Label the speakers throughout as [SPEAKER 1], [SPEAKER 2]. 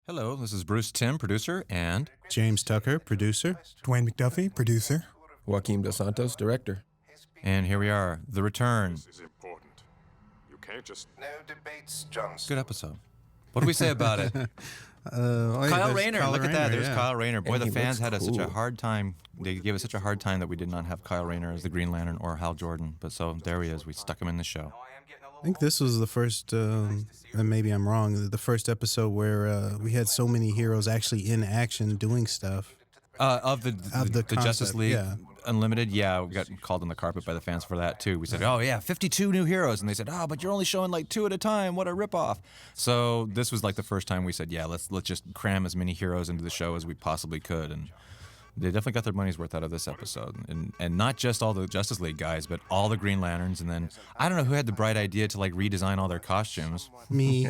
[SPEAKER 1] Hello, this is Bruce Timm, producer, and
[SPEAKER 2] James Tucker, producer.
[SPEAKER 3] Dwayne McDuffie, producer.
[SPEAKER 4] Joaquim Santos, director.
[SPEAKER 1] And here we are, the return.
[SPEAKER 5] This is important. You can't just...
[SPEAKER 6] No debates, Johnson.
[SPEAKER 1] Good episode. What do we say about it? Kyle Rayner, look at that. There's Kyle Rayner. Boy,
[SPEAKER 4] And
[SPEAKER 1] the
[SPEAKER 4] he
[SPEAKER 1] fans
[SPEAKER 4] looks
[SPEAKER 1] had such a
[SPEAKER 4] cool.
[SPEAKER 1] hard time. They gave us such a hard time that we did not have Kyle Rayner as the Green Lantern or Hal Jordan. But so there he is. We stuck him in the show.
[SPEAKER 2] I think this was the first, and maybe I'm wrong, the first episode where we had so many heroes actually in action doing stuff.
[SPEAKER 1] Of the Justice
[SPEAKER 2] concept,
[SPEAKER 1] League
[SPEAKER 2] yeah.
[SPEAKER 1] Unlimited, yeah, we got called on the carpet by the fans for that too. We said, oh yeah, 52 new heroes, and they said, oh, but you're only showing like 2 at a time. What a ripoff! So this was like the first time we said, yeah, let's just cram as many heroes into the show as we possibly could, and they definitely got their money's worth out of this episode, and not just all the Justice League guys, but all the Green Lanterns, and then I don't know who had the bright idea to like redesign all their costumes.
[SPEAKER 2] Me.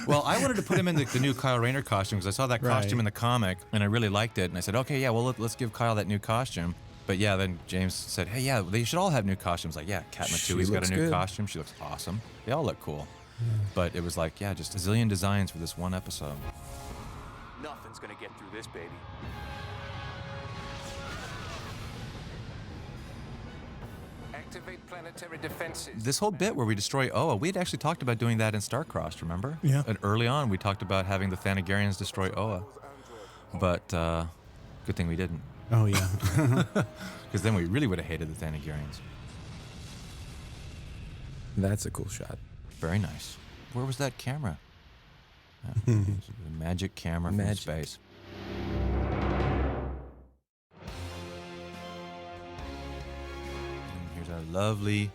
[SPEAKER 1] Well, I wanted to put him in the new Kyle Rayner costume because I saw that costume
[SPEAKER 2] Right.
[SPEAKER 1] in the comic and I really liked it. And I said, okay, yeah, well, let's give Kyle that new costume. But yeah, then James said, hey, yeah, they should all have new costumes. Like, yeah, Kat
[SPEAKER 4] She
[SPEAKER 1] Matui's got a
[SPEAKER 4] looks
[SPEAKER 1] new
[SPEAKER 4] good.
[SPEAKER 1] costume. She looks awesome. They all look cool. But it was like, yeah, just a zillion designs for this one episode.
[SPEAKER 7] Nothing's gonna get through this, baby.
[SPEAKER 6] Activate planetary defenses.
[SPEAKER 1] This whole bit where we destroy Oa, we had actually talked about doing that in Starcrossed, remember?
[SPEAKER 3] Yeah.
[SPEAKER 1] And early on, we talked about having the Thanagarians destroy Oa. But good thing we didn't.
[SPEAKER 2] Oh, yeah.
[SPEAKER 1] Because then we really would have hated the Thanagarians.
[SPEAKER 4] That's a cool shot.
[SPEAKER 1] Very nice. Where was that camera? The magic camera from
[SPEAKER 4] Magic.
[SPEAKER 1] space. And here's our lovely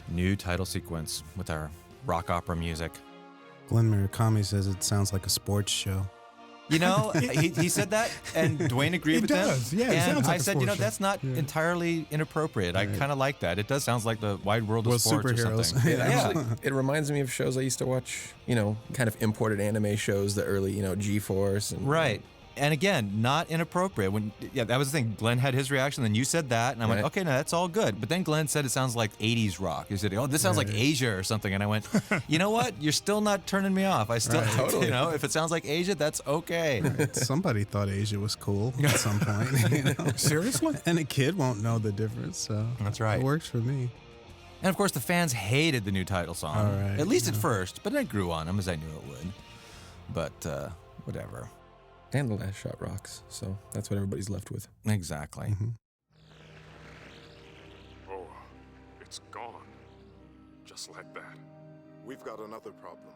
[SPEAKER 1] new title sequence with our rock opera music.
[SPEAKER 2] Glenn Murakami says it sounds like a sports show.
[SPEAKER 1] You know, he said that, and Dwayne agreed
[SPEAKER 3] It
[SPEAKER 1] with
[SPEAKER 3] does,
[SPEAKER 1] him.
[SPEAKER 3] yeah, it
[SPEAKER 1] and
[SPEAKER 3] sounds like
[SPEAKER 1] I
[SPEAKER 3] a
[SPEAKER 1] said, you know,
[SPEAKER 3] sports show.
[SPEAKER 1] that's not entirely inappropriate. I
[SPEAKER 2] Right.
[SPEAKER 1] kind of like that. It does sound like the wide world of
[SPEAKER 2] With
[SPEAKER 1] sports or
[SPEAKER 2] superheroes.
[SPEAKER 1] something.
[SPEAKER 4] It actually, it reminds me of shows I used to watch, kind of imported anime shows, the early, G-Force. And,
[SPEAKER 1] Right. And again, not inappropriate. That was the thing. Glenn had his reaction, then you said that, and I went,
[SPEAKER 4] Right.
[SPEAKER 1] okay, no, that's all good. But then Glenn said it sounds like 80s rock. He said, oh, this sounds like
[SPEAKER 2] Right.
[SPEAKER 1] Asia or something. And I went, you know what? You're still not turning me off. I still,
[SPEAKER 2] Right.
[SPEAKER 4] Totally.
[SPEAKER 1] if it sounds like Asia, that's okay.
[SPEAKER 2] Somebody thought Asia was cool at some point.
[SPEAKER 3] Seriously?
[SPEAKER 2] And a kid won't know the difference, so
[SPEAKER 1] That's right.
[SPEAKER 2] it works for me.
[SPEAKER 1] And of course, the fans hated the new title song.
[SPEAKER 2] All right,
[SPEAKER 1] At least at first, but it grew on them as I knew it would. But whatever.
[SPEAKER 4] And the last shot rocks, so that's what everybody's left with.
[SPEAKER 1] Exactly.
[SPEAKER 5] Oh, it's gone. Just like that.
[SPEAKER 8] We've got another problem.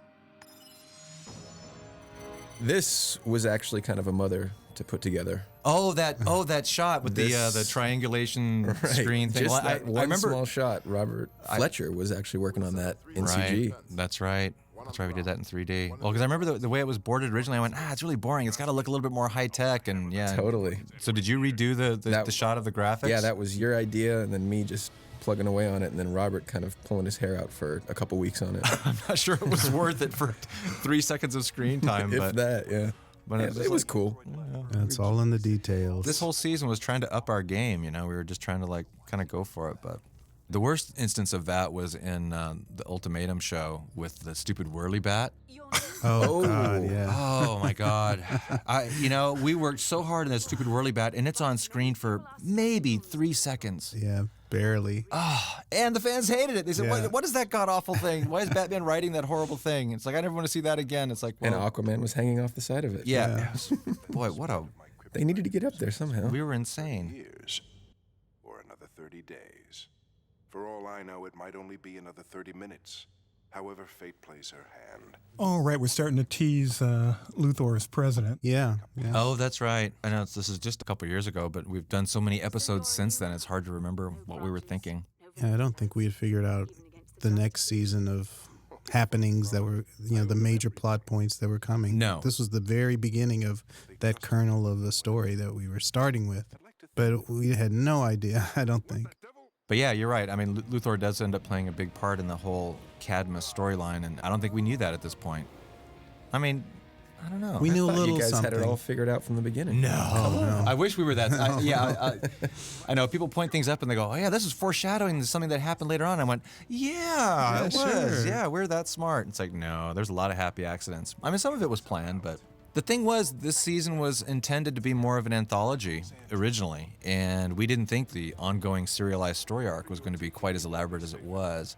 [SPEAKER 4] This was actually kind of a mother to put together.
[SPEAKER 1] Oh, that shot with the
[SPEAKER 4] This-
[SPEAKER 1] triangulation screen thing.
[SPEAKER 4] Just
[SPEAKER 1] Well,
[SPEAKER 4] that
[SPEAKER 1] I
[SPEAKER 4] one
[SPEAKER 1] remember.
[SPEAKER 4] small shot. Robert Fletcher was actually working on that in CG.
[SPEAKER 1] Right. That's right. That's right. We did that in 3D. Well, because I remember the way it was boarded originally. I went, it's really boring. It's got to look a little bit more high tech, and yeah.
[SPEAKER 4] Totally.
[SPEAKER 1] So did you redo the shot of the graphics?
[SPEAKER 4] Yeah, that was your idea, and then me just plugging away on it, and then Robert kind of pulling his hair out for a couple weeks on it.
[SPEAKER 1] I'm not sure it was worth it for 3 seconds of screen time,
[SPEAKER 4] If
[SPEAKER 1] but
[SPEAKER 4] that, yeah.
[SPEAKER 1] But
[SPEAKER 4] Yeah,
[SPEAKER 1] it's
[SPEAKER 4] it
[SPEAKER 1] just
[SPEAKER 4] was
[SPEAKER 1] like-
[SPEAKER 4] cool.
[SPEAKER 2] It's all in the details.
[SPEAKER 1] this whole season was trying to up our game. We were just trying to like kind of go for it, but. The worst instance of that was in the Ultimatum show with the stupid whirly bat.
[SPEAKER 2] Oh, God, yeah.
[SPEAKER 1] Oh my God! We worked so hard on that stupid whirly bat, and it's on screen for maybe 3 seconds.
[SPEAKER 2] Yeah, barely.
[SPEAKER 1] And the fans hated it. They said,
[SPEAKER 2] Yeah.
[SPEAKER 1] what is that god awful thing? Why is Batman writing that horrible thing? It's like I never want to see that again. It's like,
[SPEAKER 4] And
[SPEAKER 1] well,
[SPEAKER 4] Aquaman was hanging off the side of it.
[SPEAKER 1] yeah. Boy,
[SPEAKER 4] They needed to get up there somehow.
[SPEAKER 1] we were insane.
[SPEAKER 8] Years. Or another 30 days. For all I know, it might only be another 30 minutes. However fate plays her hand.
[SPEAKER 3] Oh, right. We're starting to tease Luthor as president.
[SPEAKER 2] Yeah.
[SPEAKER 1] Oh, that's right. I know this is just a couple years ago, but we've done so many episodes since then. It's hard to remember what we were thinking.
[SPEAKER 2] Yeah, I don't think we had figured out the next season of happenings that were, the major plot points that were coming.
[SPEAKER 1] No.
[SPEAKER 2] This was the very beginning of that kernel of the story that we were starting with. But we had no idea, I don't think.
[SPEAKER 1] But yeah, you're right. I mean, Luthor does end up playing a big part in the whole Cadmus storyline, and I don't think we knew that at this point. I mean, I don't know.
[SPEAKER 2] We knew a
[SPEAKER 4] Thought
[SPEAKER 2] little
[SPEAKER 4] you guys
[SPEAKER 2] something.
[SPEAKER 4] had it all figured out from the beginning.
[SPEAKER 1] No. I wish we were that. I know people point things up and they go, oh, yeah, this is foreshadowing something that happened later on. I went, yeah, it was.
[SPEAKER 2] sure.
[SPEAKER 1] Yeah, we're that smart. It's like, no, there's a lot of happy accidents. I mean, some of it was planned, but The thing was, this season was intended to be more of an anthology originally, and we didn't think the ongoing serialized story arc was going to be quite as elaborate as it was.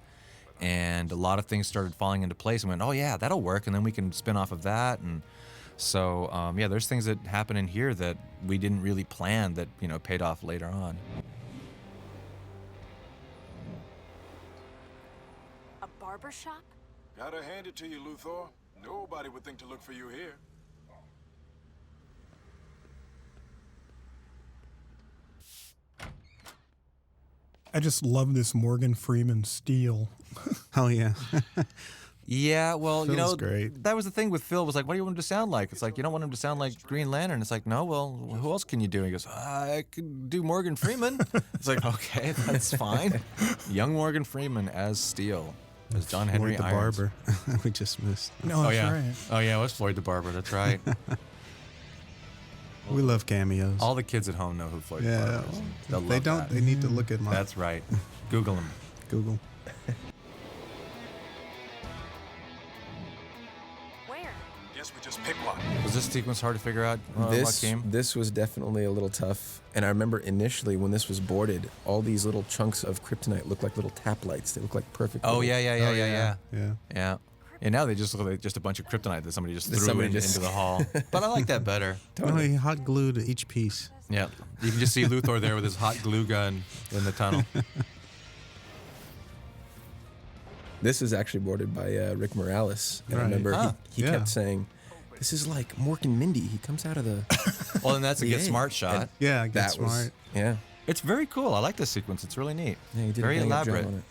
[SPEAKER 1] And a lot of things started falling into place and went, oh yeah, that'll work, and then we can spin off of that. And so, yeah, there's things that happen in here that we didn't really plan that, paid off later on.
[SPEAKER 9] A barber shop?
[SPEAKER 10] Gotta hand it to you, Luthor. Nobody would think to look for you here.
[SPEAKER 3] I just love this Morgan Freeman steel.
[SPEAKER 2] Oh yeah.
[SPEAKER 1] Yeah, well,
[SPEAKER 2] Phil's great.
[SPEAKER 1] that was the thing with Phil, was like, what do you want him to sound like? It's like, you don't want him to sound like Green Lantern. It's like, no, well, who else can you do? He goes, I could do Morgan Freeman. It's like, okay, that's fine. Young Morgan Freeman as Steel, as John Henry
[SPEAKER 2] Floyd the
[SPEAKER 1] Irons.
[SPEAKER 2] Barber. We just missed.
[SPEAKER 3] No, that's
[SPEAKER 1] yeah.
[SPEAKER 3] right.
[SPEAKER 1] Oh, yeah, it was Floyd the Barber. That's right.
[SPEAKER 2] We love cameos.
[SPEAKER 1] All the kids at home know who Floyd the
[SPEAKER 2] yeah.
[SPEAKER 1] Barber is. They'll
[SPEAKER 2] They
[SPEAKER 1] love
[SPEAKER 2] don't.
[SPEAKER 1] that.
[SPEAKER 2] They need to look at my
[SPEAKER 1] That's right. Google him.
[SPEAKER 2] Google.
[SPEAKER 9] Where?
[SPEAKER 10] Guess we just pick one.
[SPEAKER 1] Was this sequence hard to figure out, Joaquim?
[SPEAKER 4] This was definitely a little tough. And I remember initially when this was boarded, all these little chunks of kryptonite looked like little tap lights. They look like perfect.
[SPEAKER 1] Oh,
[SPEAKER 4] little-
[SPEAKER 1] yeah.
[SPEAKER 2] Yeah.
[SPEAKER 1] And now they just look like just a bunch of kryptonite that somebody just
[SPEAKER 4] That
[SPEAKER 1] threw
[SPEAKER 4] somebody
[SPEAKER 1] into
[SPEAKER 4] just-
[SPEAKER 1] the hall. But I like that better.
[SPEAKER 2] No, he hot glued each piece.
[SPEAKER 1] Yeah. You can just see Luthor there with his hot glue gun in the tunnel.
[SPEAKER 4] This is actually boarded by Rick Morales. And I
[SPEAKER 2] Right.
[SPEAKER 4] remember
[SPEAKER 1] Huh.
[SPEAKER 4] he
[SPEAKER 2] Yeah.
[SPEAKER 4] kept saying, this is like Mork and Mindy. He comes out of the...
[SPEAKER 1] Well, and that's a Get
[SPEAKER 4] Yeah.
[SPEAKER 1] Smart shot.
[SPEAKER 2] Yeah, get
[SPEAKER 4] that
[SPEAKER 2] smart.
[SPEAKER 4] was... Yeah.
[SPEAKER 1] It's very cool. I like this sequence. It's really neat.
[SPEAKER 4] Yeah, he did a
[SPEAKER 1] Very
[SPEAKER 4] bang-up job
[SPEAKER 1] elaborate.
[SPEAKER 4] on it.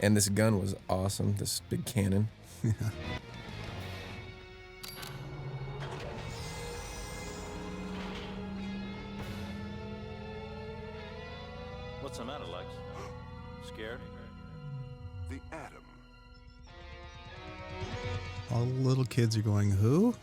[SPEAKER 4] And this gun was awesome. This big cannon.
[SPEAKER 7] What's the matter, Lex? Scared?
[SPEAKER 8] The Atom.
[SPEAKER 2] All the little kids are going, who?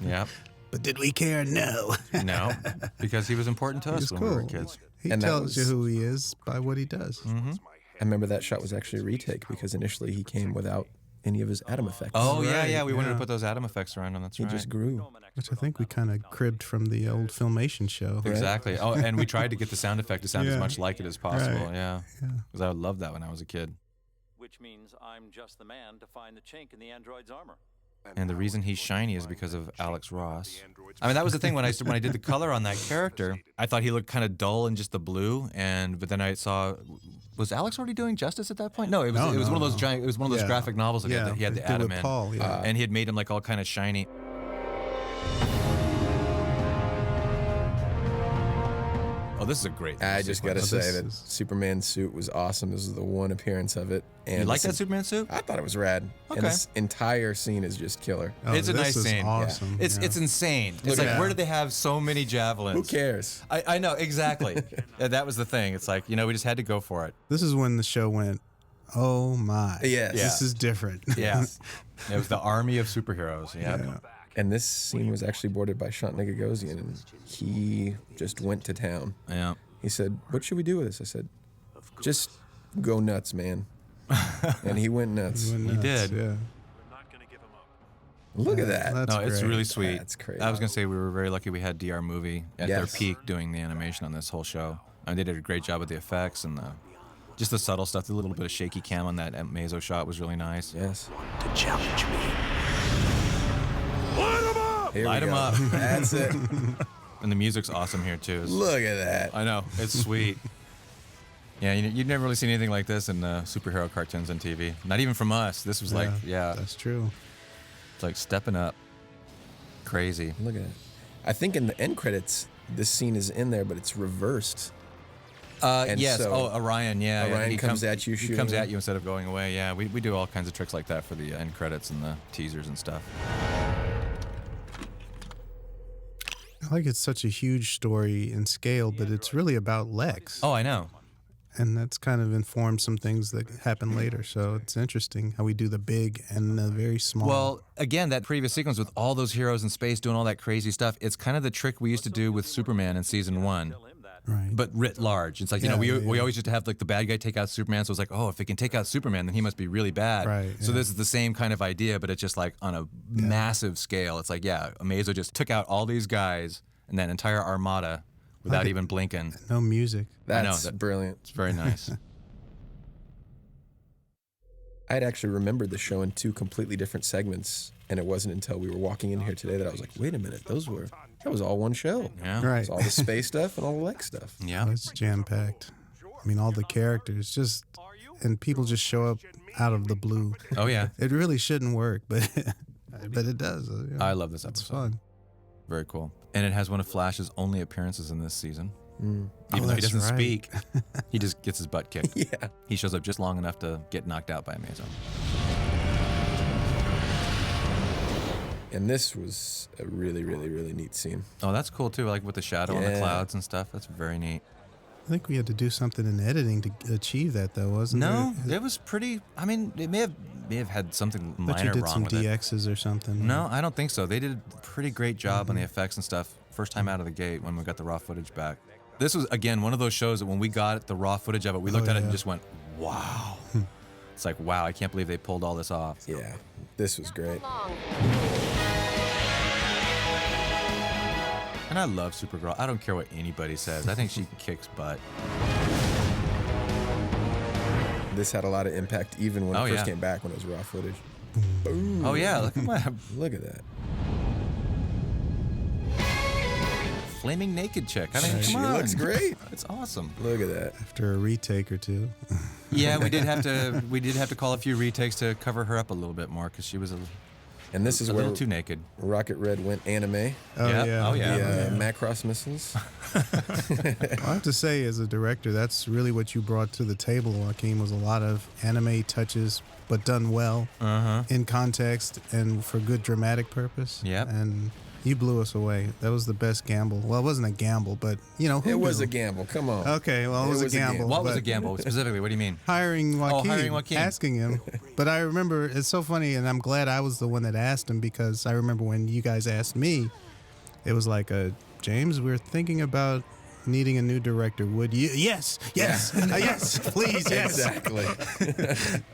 [SPEAKER 1] Yeah.
[SPEAKER 2] But did we care? No.
[SPEAKER 1] No, because he was important to us
[SPEAKER 2] He's
[SPEAKER 1] when
[SPEAKER 2] cool.
[SPEAKER 1] we were kids.
[SPEAKER 2] He
[SPEAKER 4] And that
[SPEAKER 2] tells you
[SPEAKER 4] was-
[SPEAKER 2] who he is by what he does.
[SPEAKER 4] I remember that shot was actually a retake because initially he came without any of his atom effects.
[SPEAKER 1] Oh, yeah,
[SPEAKER 2] Right,
[SPEAKER 1] yeah. We wanted to
[SPEAKER 2] yeah.
[SPEAKER 1] put those atom effects around him. That's
[SPEAKER 4] He
[SPEAKER 1] right.
[SPEAKER 4] just grew.
[SPEAKER 2] Which I think we kind of cribbed from the old Filmation show.
[SPEAKER 1] Exactly. Oh, and we tried to get the sound effect to sound as
[SPEAKER 2] Yeah.
[SPEAKER 1] much like it as possible.
[SPEAKER 2] Right.
[SPEAKER 1] Yeah. Because I loved that when I was a kid.
[SPEAKER 7] Which means I'm just the man to find the chink in the android's armor.
[SPEAKER 1] And the reason he's shiny is because of Alex Ross. I mean, that was the thing when I did the color on that character. I thought he looked kind of dull in just the blue, but then I saw, was Alex already doing Justice at that point? No, it was
[SPEAKER 2] No,
[SPEAKER 1] one of those
[SPEAKER 2] no.
[SPEAKER 1] giant. It was one of those
[SPEAKER 2] Yeah.
[SPEAKER 1] graphic novels that he had
[SPEAKER 2] they
[SPEAKER 1] the
[SPEAKER 2] did
[SPEAKER 1] atom
[SPEAKER 2] with
[SPEAKER 1] in,
[SPEAKER 2] Paul, yeah.
[SPEAKER 1] and he had made him like all kind of shiny. Oh, this is a great.
[SPEAKER 4] I just got to
[SPEAKER 1] sequence.
[SPEAKER 4] say
[SPEAKER 2] this
[SPEAKER 4] that
[SPEAKER 2] is-
[SPEAKER 4] Superman's suit was awesome. This is the one appearance of it. And
[SPEAKER 1] You like that
[SPEAKER 4] this-
[SPEAKER 1] Superman suit?
[SPEAKER 4] I thought it was rad.
[SPEAKER 1] Okay.
[SPEAKER 4] And this entire scene is just killer.
[SPEAKER 2] Oh,
[SPEAKER 1] It's a
[SPEAKER 2] this
[SPEAKER 1] nice
[SPEAKER 2] is
[SPEAKER 1] scene.
[SPEAKER 2] Awesome.
[SPEAKER 1] It's
[SPEAKER 2] yeah.
[SPEAKER 1] it's insane. It's
[SPEAKER 4] Look
[SPEAKER 1] like,
[SPEAKER 4] at
[SPEAKER 1] where
[SPEAKER 2] that.
[SPEAKER 1] did they have so many javelins?
[SPEAKER 4] Who cares?
[SPEAKER 1] I know, exactly. That was the thing. It's like, we just had to go for it.
[SPEAKER 2] This is when the show went, oh my.
[SPEAKER 4] Yes.
[SPEAKER 2] This is different.
[SPEAKER 1] Yeah. It was the army of superheroes. Yeah.
[SPEAKER 2] Yeah.
[SPEAKER 4] And this scene was actually boarded by Shantnigga Gagosian, and he just went to town.
[SPEAKER 1] Yeah.
[SPEAKER 4] He said, what should we do with this? I said, just go nuts, man. And he went nuts.
[SPEAKER 2] Went
[SPEAKER 1] He
[SPEAKER 2] nuts,
[SPEAKER 1] did.
[SPEAKER 2] Yeah.
[SPEAKER 5] Not gonna give him up.
[SPEAKER 4] Look at that.
[SPEAKER 2] That's
[SPEAKER 1] No, it's
[SPEAKER 2] great.
[SPEAKER 1] really sweet.
[SPEAKER 4] That's crazy.
[SPEAKER 1] I was going to say we were very lucky we had DR Movie at their
[SPEAKER 4] Yes.
[SPEAKER 1] peak doing the animation on this whole show. I mean, they did a great job with the effects and just the subtle stuff. The little bit of shaky cam on that Mazo shot was really nice.
[SPEAKER 4] Yes.
[SPEAKER 10] To challenge me.
[SPEAKER 4] Here
[SPEAKER 1] Light
[SPEAKER 4] we
[SPEAKER 1] 'em
[SPEAKER 4] go.
[SPEAKER 1] up.
[SPEAKER 4] That's it.
[SPEAKER 1] And the music's awesome here, too.
[SPEAKER 4] Look at that.
[SPEAKER 1] I know. It's sweet. Yeah, you'd never really seen anything like this in superhero cartoons on TV. Not even from us. This was like,
[SPEAKER 2] That's true.
[SPEAKER 1] it's like stepping up. Crazy.
[SPEAKER 4] Look at it. I think in the end credits, this scene is in there, but it's reversed. And
[SPEAKER 1] Yes.
[SPEAKER 4] so-
[SPEAKER 1] Orion. Yeah.
[SPEAKER 4] Orion
[SPEAKER 1] He
[SPEAKER 4] comes at you
[SPEAKER 1] He
[SPEAKER 4] shooting
[SPEAKER 1] comes
[SPEAKER 4] him.
[SPEAKER 1] at you instead of going away. Yeah. We do all kinds of tricks like that for the end credits and the teasers and stuff.
[SPEAKER 2] I like it's such a huge story in scale, but it's really about Lex.
[SPEAKER 1] Oh, I know.
[SPEAKER 2] And that's kind of informed some things that happen later. So it's interesting how we do the big and the very small.
[SPEAKER 1] Well, again, that previous sequence with all those heroes in space doing all that crazy stuff, it's kind of the trick we used to do with Superman in season 1.
[SPEAKER 2] Right.
[SPEAKER 1] but writ large. It's like, you know, we always used to have like the bad guy take out Superman. So it's like, oh, if it can take out Superman, then he must be really bad.
[SPEAKER 2] Right,
[SPEAKER 1] So this is the same kind of idea, but it's just like on a massive scale. It's like, yeah, Amazo just took out all these guys and that entire armada without even blinking.
[SPEAKER 2] No music.
[SPEAKER 4] That's brilliant.
[SPEAKER 1] It's very nice.
[SPEAKER 4] I'd actually remembered the show in 2 completely different segments, and it wasn't until we were walking in here today that I was like, wait a minute, that was all one show.
[SPEAKER 1] Yeah.
[SPEAKER 2] Right.
[SPEAKER 4] It was all the space stuff and all the Lex stuff.
[SPEAKER 1] Yeah.
[SPEAKER 2] It's jam-packed. I mean, all the characters and people just show up out of the blue.
[SPEAKER 1] Oh, yeah.
[SPEAKER 2] It really shouldn't work, but it does. You know,
[SPEAKER 1] I love this
[SPEAKER 2] it's
[SPEAKER 1] episode.
[SPEAKER 2] fun.
[SPEAKER 1] Very cool. And it has one of Flash's only appearances in this season. Even though he
[SPEAKER 2] that's
[SPEAKER 1] doesn't
[SPEAKER 2] right.
[SPEAKER 1] speak, he just gets his butt kicked.
[SPEAKER 4] Yeah.
[SPEAKER 1] He shows up just long enough to get knocked out by Amazo.
[SPEAKER 4] And this was a really, really, really neat scene.
[SPEAKER 1] Oh, that's cool too, like with the shadow and the
[SPEAKER 4] Yeah.
[SPEAKER 1] clouds and stuff. That's very neat.
[SPEAKER 2] I think we had to do something in editing to achieve that, though, wasn't
[SPEAKER 1] No,
[SPEAKER 2] there?
[SPEAKER 1] it was pretty. I mean, it may have had something
[SPEAKER 2] But you
[SPEAKER 1] minor
[SPEAKER 2] did
[SPEAKER 1] wrong
[SPEAKER 2] some
[SPEAKER 1] with it.
[SPEAKER 2] DXs or something.
[SPEAKER 1] No, I don't think so. They did a pretty great job on the effects and stuff first time out of the gate when we got the raw footage back. This was, again, one of those shows that when we got the raw footage of it, we looked at it and just went, wow. It's like, wow, I can't believe they pulled all this off.
[SPEAKER 4] Yeah, this was great.
[SPEAKER 1] And I love Supergirl. I don't care what anybody says. I think she kicks butt.
[SPEAKER 4] This had a lot of impact even when it first
[SPEAKER 1] yeah.
[SPEAKER 4] came back when it was raw footage. Boom.
[SPEAKER 1] Oh, yeah. Look at my
[SPEAKER 4] Look at that.
[SPEAKER 1] flaming naked chick. I mean,
[SPEAKER 4] She
[SPEAKER 1] come on.
[SPEAKER 4] looks great.
[SPEAKER 1] It's awesome.
[SPEAKER 4] Look at that.
[SPEAKER 2] After a retake or two.
[SPEAKER 1] Yeah, we did have to call a few retakes to cover her up a little bit more because she was a
[SPEAKER 4] And this is
[SPEAKER 1] a
[SPEAKER 4] where
[SPEAKER 1] little too naked.
[SPEAKER 4] Rocket Red went anime.
[SPEAKER 2] Oh,
[SPEAKER 1] Yep.
[SPEAKER 2] yeah.
[SPEAKER 1] Oh, yeah.
[SPEAKER 4] The Macross missiles.
[SPEAKER 2] I have to say, as a director, that's really what you brought to the table, Joaquim, was a lot of anime touches, but done well, in context and for good dramatic purpose.
[SPEAKER 1] Yep.
[SPEAKER 2] And you blew us away. That was the best gamble. Well, it wasn't a gamble, but, you know, who
[SPEAKER 4] It was
[SPEAKER 2] knew?
[SPEAKER 4] a gamble. Come on.
[SPEAKER 2] Okay, well, it was a gamble.
[SPEAKER 1] What was
[SPEAKER 2] but
[SPEAKER 1] a gamble specifically? What do you mean?
[SPEAKER 2] Hiring Joaquim,
[SPEAKER 1] hiring Joaquim.
[SPEAKER 2] asking him. But I remember, it's so funny, and I'm glad I was the one that asked him, because I remember when you guys asked me, it was like, James, we're thinking about needing a new director. Would you? Yes, yes, yes, please, yes.
[SPEAKER 4] Exactly.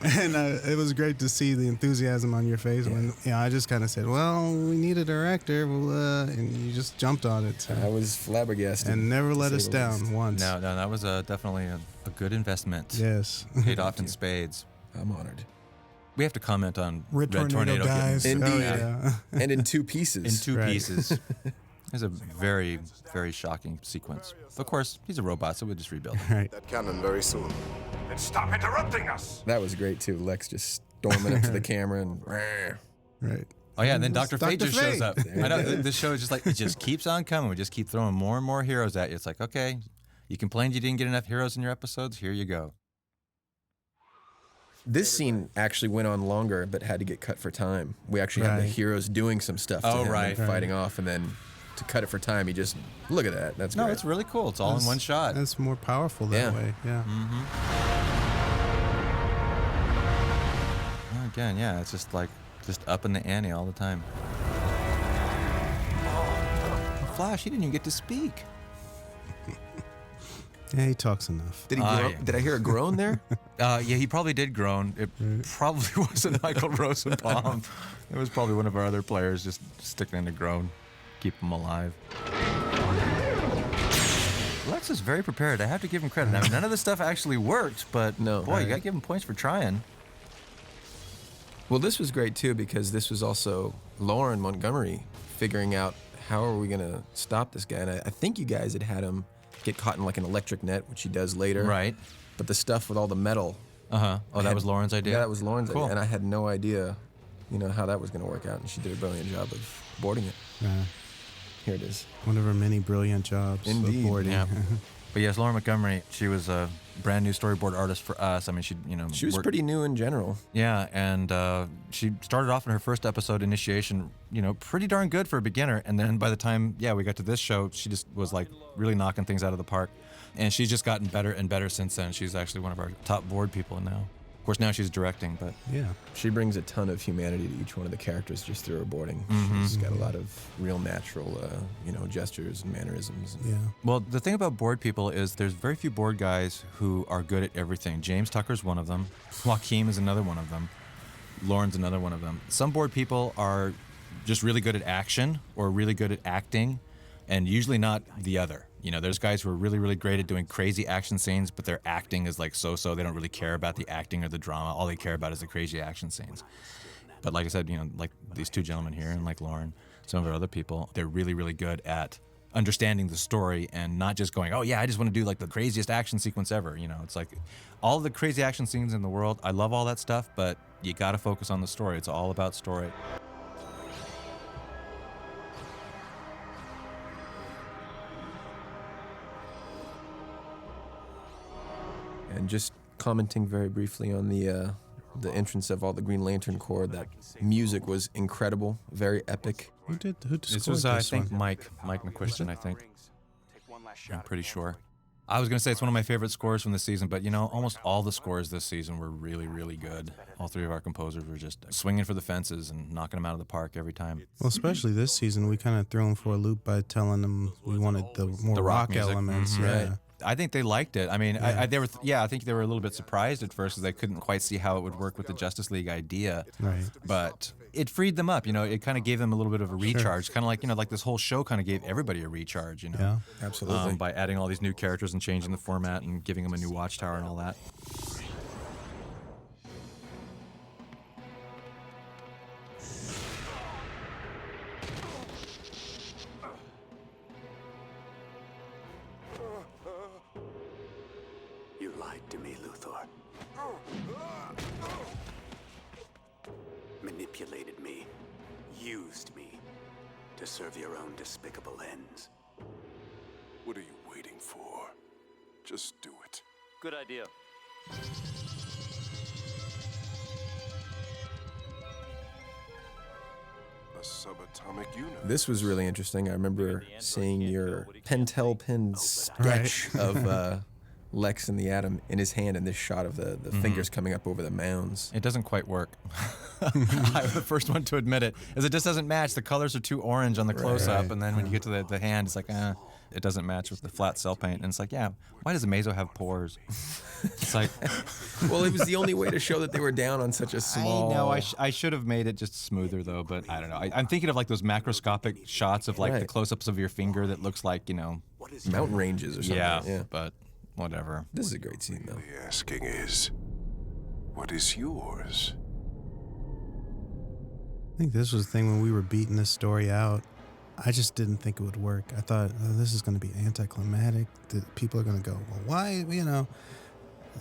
[SPEAKER 2] And it was great to see the enthusiasm on your face when I just kind of said, well, we need a director, and you just jumped on it. So.
[SPEAKER 4] I was flabbergasted.
[SPEAKER 2] And never let
[SPEAKER 4] to
[SPEAKER 2] us
[SPEAKER 4] say the least.
[SPEAKER 2] down once.
[SPEAKER 1] No, that was definitely a good investment.
[SPEAKER 2] Yes.
[SPEAKER 1] Paid off in spades.
[SPEAKER 4] I'm honored.
[SPEAKER 1] We have to comment on
[SPEAKER 3] Red Tornado dies.
[SPEAKER 1] getting-
[SPEAKER 4] Indeed.
[SPEAKER 2] Yeah.
[SPEAKER 4] And in 2 pieces.
[SPEAKER 1] in 2
[SPEAKER 2] Right.
[SPEAKER 1] pieces. It's a very, very shocking sequence. Of course, he's a robot, so we'll just rebuild him.
[SPEAKER 2] Right.
[SPEAKER 8] That cannon very soon.
[SPEAKER 5] Then stop interrupting us!
[SPEAKER 4] That was great too. Lex just storming up to the camera and
[SPEAKER 2] Right.
[SPEAKER 1] Oh yeah, and then Dr. Fate
[SPEAKER 2] Dr.
[SPEAKER 1] just shows
[SPEAKER 2] Fate.
[SPEAKER 1] up. I know this show is just like, it just keeps on coming. We just keep throwing more and more heroes at you. It's like, okay, you complained you didn't get enough heroes in your episodes. Here you go.
[SPEAKER 4] This scene actually went on longer, but had to get cut for time. We actually had the
[SPEAKER 2] Right.
[SPEAKER 4] heroes doing some stuff to
[SPEAKER 1] Oh,
[SPEAKER 4] him
[SPEAKER 1] right.
[SPEAKER 4] and fighting off, and then to cut it for time, he just look at that. That's
[SPEAKER 1] No,
[SPEAKER 4] great.
[SPEAKER 1] it's really cool. It's all in one shot.
[SPEAKER 2] That's more powerful that
[SPEAKER 4] Yeah.
[SPEAKER 2] way. Yeah.
[SPEAKER 1] Again, yeah, it's just like, just up in the ante all the time. Flash, he didn't even get to speak.
[SPEAKER 2] Yeah, he talks enough.
[SPEAKER 4] Did he? Groan?
[SPEAKER 1] yeah.
[SPEAKER 4] Did I hear a groan there?
[SPEAKER 1] Yeah, he probably did groan. It probably wasn't Michael Rosenbaum. It was probably one of our other players just sticking in a groan, keep him alive. Lex is very prepared. I have to give him credit. I mean, none of this stuff actually worked, but
[SPEAKER 4] No.
[SPEAKER 1] boy, you got to give him points for trying.
[SPEAKER 4] Well, this was great too because this was also Lauren Montgomery figuring out how are we gonna stop this guy. And I think you guys had him get caught in like an electric net, which he does later.
[SPEAKER 1] Right.
[SPEAKER 4] But the stuff with all the metal.
[SPEAKER 1] Oh, that was Lauren's idea?
[SPEAKER 4] Yeah, that was Lauren's
[SPEAKER 1] Cool.
[SPEAKER 4] idea, and I had no idea, how that was gonna work out. And she did a brilliant job of boarding it.
[SPEAKER 2] Yeah.
[SPEAKER 4] Here it is.
[SPEAKER 2] One of her many brilliant jobs. of
[SPEAKER 4] Indeed.
[SPEAKER 2] boarding.
[SPEAKER 1] Yeah. But yes, Lauren Montgomery, she was a brand new storyboard artist for us. I mean, she
[SPEAKER 4] was
[SPEAKER 1] worked-
[SPEAKER 4] pretty new in general.
[SPEAKER 1] Yeah, and she started off in her first episode, Initiation, pretty darn good for a beginner. And then by the time, we got to this show, she just was like really knocking things out of the park. And she's just gotten better and better since then. She's actually one of our top board people now. Of course, now she's directing, but
[SPEAKER 2] Yeah.
[SPEAKER 4] She brings a ton of humanity to each one of the characters just through her boarding. She's got a lot of real natural, gestures and mannerisms.
[SPEAKER 2] Yeah.
[SPEAKER 1] well, the thing about board people is there's very few board guys who are good at everything. James Tucker's one of them. Joaquim is another one of them. Lauren's another one of them. Some board people are just really good at action or really good at acting, and usually not the other. You know, there's guys who are really, really great at doing crazy action scenes, but their acting is like so-so. They don't really care about the acting or the drama. All they care about is the crazy action scenes. But like I said, you know, like these two gentlemen here and like Lauren, some of our other people, they're really, really good at understanding the story and not just going, oh yeah, I just want to do like the craziest action sequence ever. You know, it's like all the crazy action scenes in the world. I love all that stuff, but you got to focus on the story. It's all about story.
[SPEAKER 4] And just commenting very briefly on the entrance of all the Green Lantern Corps, that music was incredible, very epic.
[SPEAKER 2] Who
[SPEAKER 1] This
[SPEAKER 2] scored
[SPEAKER 1] was, I
[SPEAKER 2] this
[SPEAKER 1] think,
[SPEAKER 2] one?
[SPEAKER 1] Mike McQuiston, I think. I'm pretty sure. I was going to say it's one of my favorite scores from this season, but, you know, almost all the scores this season were really, really good. All three of our composers were just swinging for the fences and knocking them out of the park every time.
[SPEAKER 2] Well, especially this season, we kind of threw them for a loop by telling them we wanted the more
[SPEAKER 1] The rock music.
[SPEAKER 2] elements.
[SPEAKER 1] Mhm.
[SPEAKER 2] Yeah.
[SPEAKER 1] Right. I think they liked it. I mean, I think they were a little bit surprised at first because they couldn't quite see how it would work with the Justice League idea.
[SPEAKER 2] Right.
[SPEAKER 1] But it freed them up, you know. It kind of gave them a little bit of a recharge, kind of like, you know, like this whole show kind of gave everybody a recharge, you know.
[SPEAKER 2] Yeah.
[SPEAKER 4] Absolutely.
[SPEAKER 1] By adding all these new characters and changing the format and giving them a new watchtower and all that.
[SPEAKER 11] You lied to me, Luthor. Manipulated me. Used me. To serve your own despicable ends.
[SPEAKER 8] What are you waiting for? Just do it.
[SPEAKER 7] Good idea.
[SPEAKER 8] A subatomic universe.
[SPEAKER 4] This was really interesting. I remember seeing your Pentel pen sketch of Lex and the Atom in his hand, and this shot of the fingers coming up over the mounds.
[SPEAKER 1] It doesn't quite work. I'm the first one to admit it, as it just doesn't match. The colors are too orange on the close-up, and then when you get to the hand, it's like, it doesn't match with the flat cell paint. And it's like, yeah, why does Amazo have pores? It's like,
[SPEAKER 4] Well, it was the only way to show that they were down on such a small...
[SPEAKER 1] I know, I should have made it just smoother, though, but I don't know. I'm thinking of like those macroscopic shots of like the
[SPEAKER 4] Right.
[SPEAKER 1] close-ups of your finger that looks like, you know...
[SPEAKER 4] mountain ranges or something.
[SPEAKER 1] Yeah, but whatever.
[SPEAKER 4] This is a great scene, though.
[SPEAKER 8] The asking is, what is yours?
[SPEAKER 2] I think this was the thing when we were beating this story out. I just didn't think it would work. I thought, this is going to be anticlimactic. That people are going to go, well, why? You know,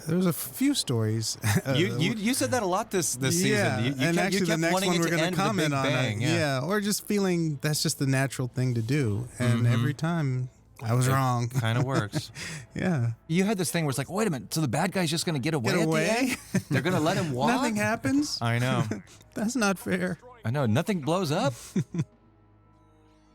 [SPEAKER 2] there was a few stories.
[SPEAKER 1] You said that a lot this
[SPEAKER 2] yeah,
[SPEAKER 1] season.
[SPEAKER 2] and actually the next one we're going to comment on it.
[SPEAKER 1] Yeah.
[SPEAKER 2] Or just feeling that's just the natural thing to do. And every time I was wrong.
[SPEAKER 1] Kind of works.
[SPEAKER 2] Yeah.
[SPEAKER 1] You had this thing where it's like, wait a minute, so the bad guy's just going to get away
[SPEAKER 2] Get
[SPEAKER 1] at
[SPEAKER 2] away?
[SPEAKER 1] the end? They're going to let him walk?
[SPEAKER 2] Nothing happens.
[SPEAKER 1] I know.
[SPEAKER 2] That's not fair.
[SPEAKER 1] I know. Nothing blows up.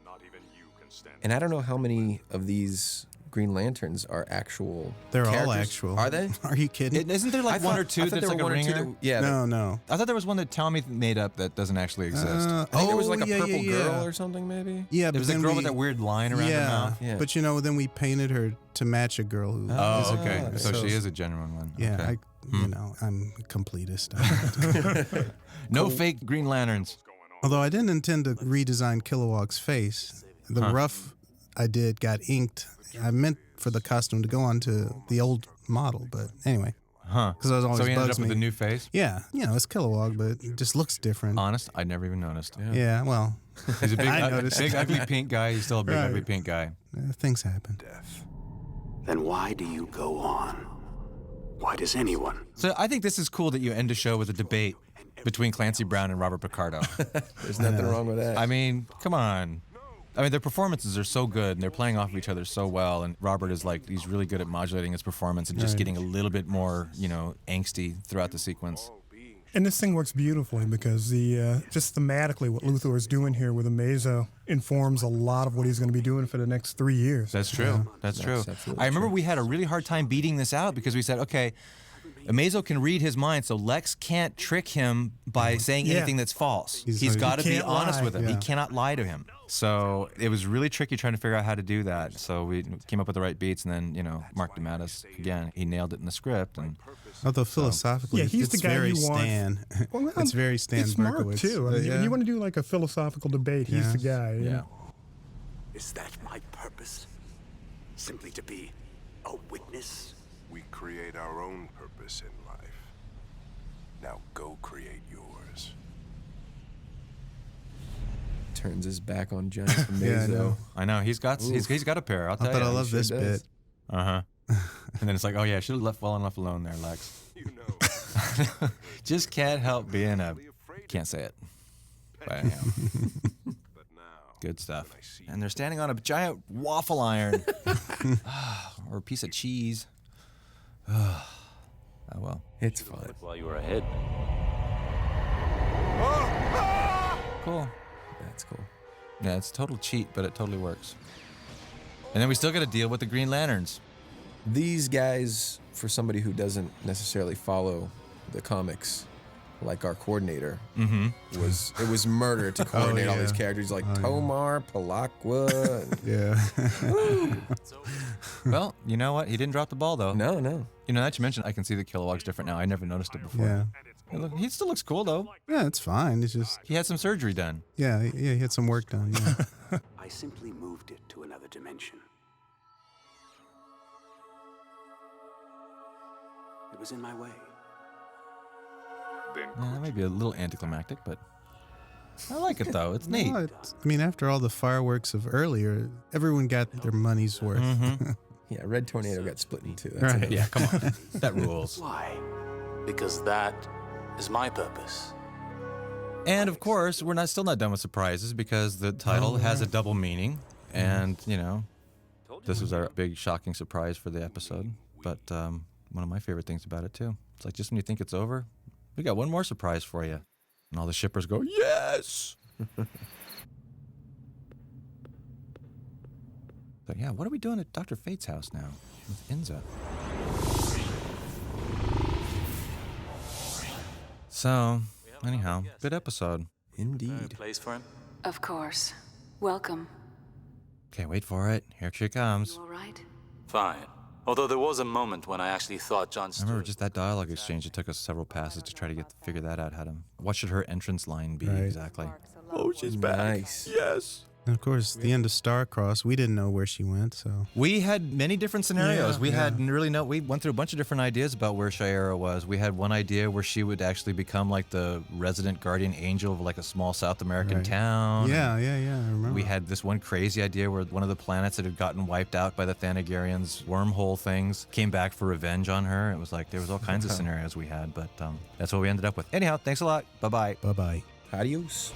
[SPEAKER 5] Not even you can stand.
[SPEAKER 4] And I don't know how many of these Green Lanterns are actual
[SPEAKER 2] They're all
[SPEAKER 4] characters.
[SPEAKER 2] actual.
[SPEAKER 4] Are they?
[SPEAKER 2] Are you kidding?
[SPEAKER 1] Isn't there like one or two that's like a ringer?
[SPEAKER 4] Yeah.
[SPEAKER 2] No.
[SPEAKER 1] I thought there was one that Tommy made up that doesn't actually exist.
[SPEAKER 4] I think there was like a
[SPEAKER 2] yeah,
[SPEAKER 4] purple
[SPEAKER 2] yeah,
[SPEAKER 4] girl
[SPEAKER 2] yeah.
[SPEAKER 4] or something, maybe.
[SPEAKER 2] Yeah,
[SPEAKER 1] There
[SPEAKER 2] but
[SPEAKER 1] was a
[SPEAKER 2] then
[SPEAKER 1] girl
[SPEAKER 2] we,
[SPEAKER 1] with that weird line around her mouth.
[SPEAKER 4] Yeah.
[SPEAKER 2] But you know, then we painted her to match a girl who.
[SPEAKER 1] Oh, okay.
[SPEAKER 4] okay.
[SPEAKER 1] So she is a genuine one.
[SPEAKER 2] Yeah,
[SPEAKER 1] Okay.
[SPEAKER 2] you know, I'm a completist.
[SPEAKER 1] No fake Green Lanterns.
[SPEAKER 2] Although I didn't intend to redesign Kilowog's face. The rough I did got inked. I meant for the costume to go onto the old model, but anyway.
[SPEAKER 1] Huh.
[SPEAKER 2] Because I was always
[SPEAKER 1] So he ended
[SPEAKER 2] bugs
[SPEAKER 1] up with
[SPEAKER 2] me.
[SPEAKER 1] a new face?
[SPEAKER 2] Yeah, you know, it's Kilowog, but it just looks different.
[SPEAKER 1] Honest, I never even noticed.
[SPEAKER 2] Yeah, well,
[SPEAKER 1] He's a big,
[SPEAKER 2] I noticed.
[SPEAKER 1] big ugly pink guy. He's still a big
[SPEAKER 2] Right.
[SPEAKER 1] ugly pink guy.
[SPEAKER 2] Things happen.
[SPEAKER 11] Then why do you go on? Why does anyone?
[SPEAKER 1] So I think this is cool that you end a show with a debate between Clancy Brown and Robert Picardo.
[SPEAKER 4] There's nothing wrong with that.
[SPEAKER 1] I mean, come on. I mean, their performances are so good, and they're playing off of each other so well. And Robert is like, he's really good at modulating his performance and just
[SPEAKER 2] Right.
[SPEAKER 1] getting a little bit more, you know, angsty throughout the sequence.
[SPEAKER 3] And this thing works beautifully because the just thematically what Luthor is doing here with Amazo informs a lot of what he's going to be doing for the next 3 years.
[SPEAKER 1] That's true. That's true.
[SPEAKER 4] absolutely
[SPEAKER 1] I remember we had a really hard time beating this out because we said, okay, Amazo can read his mind, so Lex can't trick him by saying anything that's false. He's got to be honest with him. He cannot lie to him. So it was really tricky trying to figure out how to do that. So we came up with the right beats, and then, you know, Mark DeMatteis, again, he nailed it in the script. And
[SPEAKER 2] although philosophically,
[SPEAKER 3] he's
[SPEAKER 2] it's
[SPEAKER 3] the guy
[SPEAKER 2] very
[SPEAKER 3] you want.
[SPEAKER 2] Stan.
[SPEAKER 3] Well,
[SPEAKER 2] it's very Stan
[SPEAKER 3] it's Mark
[SPEAKER 2] Berkowitz.
[SPEAKER 3] too. I mean, when you want to do like a philosophical debate, he's the guy.
[SPEAKER 1] Yeah.
[SPEAKER 11] Is that my purpose? Simply to be a witness?
[SPEAKER 8] We create our own purpose in life. Now go create yours.
[SPEAKER 4] Turns his back on Giant Amazo.
[SPEAKER 2] Yeah,
[SPEAKER 1] I know. He's got a pair. I'll tell you.
[SPEAKER 2] I love this bit.
[SPEAKER 1] And then it's like, oh yeah, I should have left well enough alone there, Lex.
[SPEAKER 8] You know.
[SPEAKER 1] Just can't help being a. Can't say it. But anyhow. Good stuff. And they're standing on a giant waffle iron. Or a piece of cheese. Oh well.
[SPEAKER 4] It's fun.
[SPEAKER 7] While you were ahead.
[SPEAKER 1] Cool.
[SPEAKER 4] That's cool.
[SPEAKER 1] Yeah, it's a total cheat, but it totally works. And then we still got to deal with the Green Lanterns.
[SPEAKER 4] These guys, for somebody who doesn't necessarily follow the comics, like our coordinator, it was murder to coordinate all these characters like Tomar, Palakwa.
[SPEAKER 1] Well, you know what? He didn't drop the ball, though.
[SPEAKER 4] No.
[SPEAKER 1] You know, that you mentioned, I can see the Kilowog's different now. I never noticed it before. Yeah. He still looks cool, though.
[SPEAKER 2] Yeah, it's fine. It's just...
[SPEAKER 1] He had some surgery done.
[SPEAKER 2] Yeah, he had some work done, yeah.
[SPEAKER 11] I simply moved it to another dimension. It was in my way.
[SPEAKER 1] That may be a little anticlimactic, but I like it, though. It's neat.
[SPEAKER 2] I mean, after all the fireworks of earlier, everyone got their money's worth.
[SPEAKER 4] Yeah, Red Tornado got split in two.
[SPEAKER 2] Right.
[SPEAKER 4] It.
[SPEAKER 1] Yeah, come on. That rules.
[SPEAKER 11] Why?
[SPEAKER 7] Because that is my purpose.
[SPEAKER 1] And, of course, we're still not done with surprises because the title has a double meaning. And, you know, this was our big shocking surprise for the episode. But one of my favorite things about it, too. It's like just when you think it's over, we got one more surprise for you. And all the shippers go, yes! So, yeah, what are we doing at Dr. Fate's house now with Inza? So, anyhow, good episode.
[SPEAKER 4] Indeed.
[SPEAKER 7] Place for him?
[SPEAKER 9] Of course. Welcome.
[SPEAKER 1] Okay, wait for it. Here she comes.
[SPEAKER 9] You all right?
[SPEAKER 7] Fine. Although there was a moment when I actually thought John
[SPEAKER 1] I remember just that dialogue exchange. It took us several passes to try to figure that out. What should her entrance line be exactly? Oh, she's back.
[SPEAKER 4] Nice.
[SPEAKER 1] Yes.
[SPEAKER 2] And of course, the end of Starcross, we didn't know where she went, so...
[SPEAKER 1] We had many different scenarios. We
[SPEAKER 2] we
[SPEAKER 1] went through a bunch of different ideas about where Shayera was. We had one idea where she would actually become like the resident guardian angel of like a small South American town.
[SPEAKER 2] Yeah, I remember.
[SPEAKER 1] We had this one crazy idea where one of the planets that had gotten wiped out by the Thanagarians' wormhole things came back for revenge on her. It was like there was all kinds of scenarios we had, but that's what we ended up with. Anyhow, thanks a lot. Bye-bye.
[SPEAKER 2] Bye-bye.
[SPEAKER 4] Adios.